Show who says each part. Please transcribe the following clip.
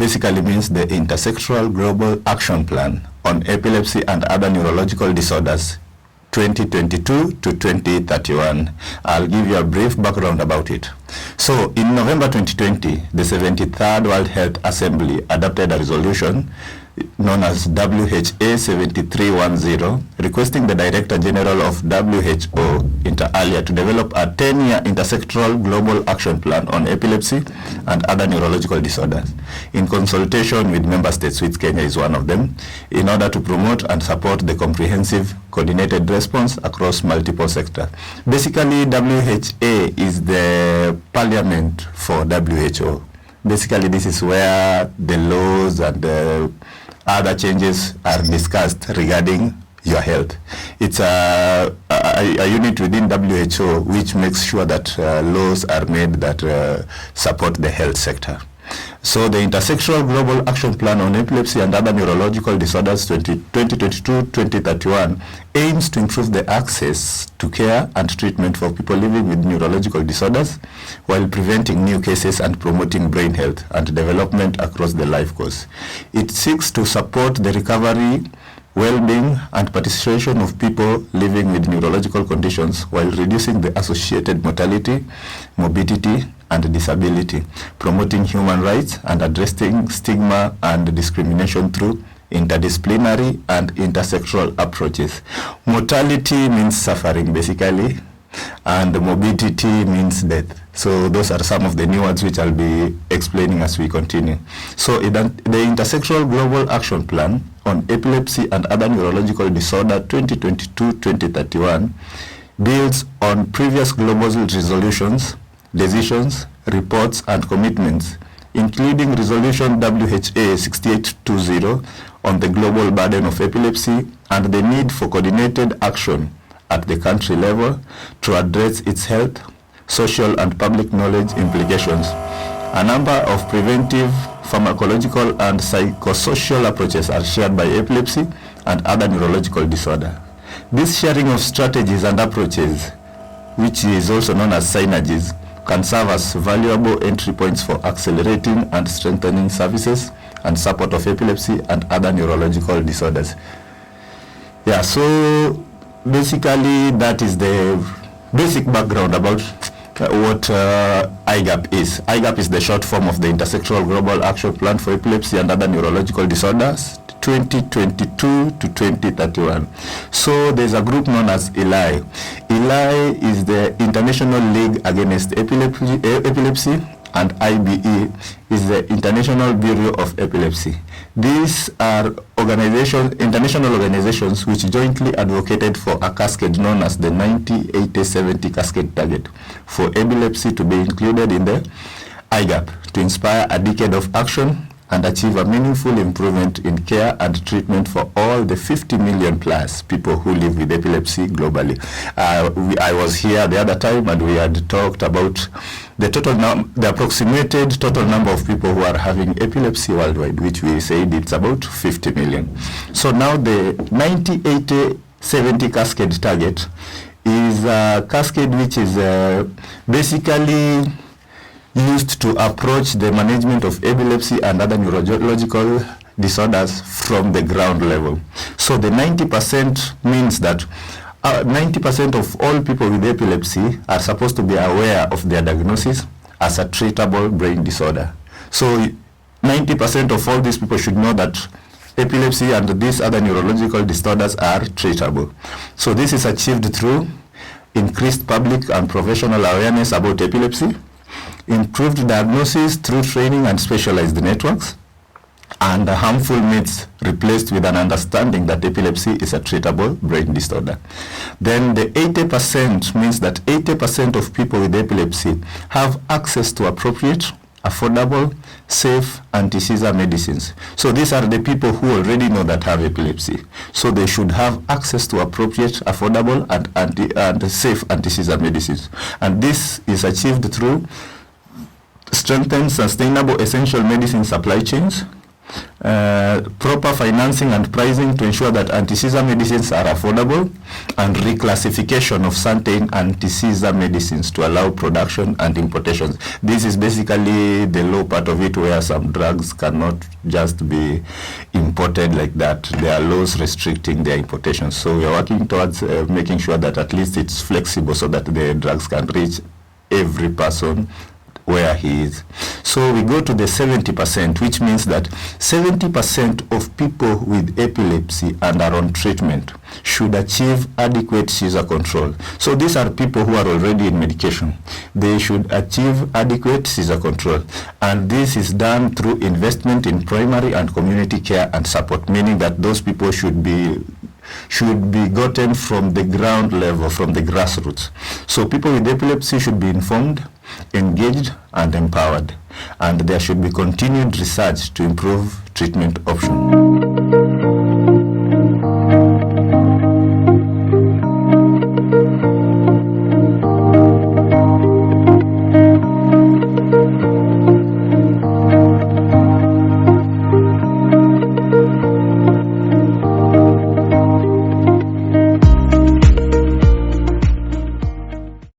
Speaker 1: basically means the Intersectoral Global Action Plan on Epilepsy and Other Neurological Disorders 2022 to 2031. I'll give you a brief background about it. So in November 2020, the 73rd World Health Assembly adopted a resolution known as WHA 7310, requesting the Director General of WHO inter alia to develop a 10-year intersectoral global action plan on epilepsy and other neurological disorders, in consultation with member states, which Kenya is one of them, in order to promote and support the comprehensive coordinated response across multiple sectors. Basically, WHA is the parliament for WHO. Basically, this is where the laws and the other changes are discussed regarding your health. It's a unit within WHO which makes sure that laws are made that support the health sector. So the Intersectoral Global Action Plan on Epilepsy and Other Neurological Disorders 2022-2031 aims to improve the access to care and treatment for people living with neurological disorders while preventing new cases and promoting brain health and development across the life course. It seeks to support the recovery, well-being and participation of people living with neurological conditions while reducing the associated mortality, morbidity, and disability, promoting human rights and addressing stigma and discrimination through interdisciplinary and intersectoral approaches. Mortality means suffering, basically, and morbidity means death. So those are some of the new words which I'll be explaining as we continue. So the Intersectoral Global Action Plan on Epilepsy and Other Neurological Disorder 2022-2031 builds on previous global resolutions, decisions, reports, and commitments, including Resolution WHA 6820 on the global burden of epilepsy and the need for coordinated action at the country level to address its health, social, and public knowledge implications. A number of preventive, pharmacological, and psychosocial approaches are shared by epilepsy and other neurological disorders. This sharing of strategies and approaches, which is also known as synergies, can serve as valuable entry points for accelerating and strengthening services and support of epilepsy and other neurological disorders. Yeah, so basically that is the basic background about what IGAP is. IGAP is the short form of the Intersectoral Global Action Plan for Epilepsy and Other Neurological Disorders 2022 to 2031. So there's a group known as ELI. ELI is the International League Against Epilepsy, and IBE is the International Bureau of Epilepsy. These are international organizations which jointly advocated for a cascade known as the 90-80-70 cascade target for epilepsy to be included in the IGAP to inspire a decade of action and achieve a meaningful improvement in care and treatment for all the 50 million plus people who live with epilepsy globally. I was here the other time and we had talked about the approximated total number of people who are having epilepsy worldwide, which we said it's about 50 million. So now the 90-80-70 cascade target is a cascade which is basically used to approach the management of epilepsy and other neurological disorders from the ground level. So the 90% means that 90% of all people with epilepsy are supposed to be aware of their diagnosis as a treatable brain disorder. So 90% of all these people should know that epilepsy and these other neurological disorders are treatable. So this is achieved through increased public and professional awareness about epilepsy, improved diagnosis through training and specialized networks, and harmful myths replaced with an understanding that epilepsy is a treatable brain disorder. Then the 80% means that 80% of people with epilepsy have access to appropriate, affordable, safe anti-seizure medicines. So these are the people who already know that have epilepsy. So they should have access to appropriate, affordable, and safe anti-seizure medicines. And this is achieved through strengthened, sustainable essential medicine supply chains, proper financing and pricing to ensure that anti-seizure medicines are affordable, and reclassification of certain anti-seizure medicines to allow production and importations. This is basically the law part of it, where some drugs cannot just be imported like that. There are laws restricting their importation. So we are working towards making sure that at least it's flexible so that the drugs can reach every person where he is. So we go to the 70%, which means that 70% of people with epilepsy and are on treatment should achieve adequate seizure control. So these are people who are already in medication. They should achieve adequate seizure control. And this is done through investment in primary and community care and support, meaning that those people should be gotten from the ground level, from the grassroots. So people with epilepsy should be informed, engaged, and empowered. And there should be continued research to improve treatment options.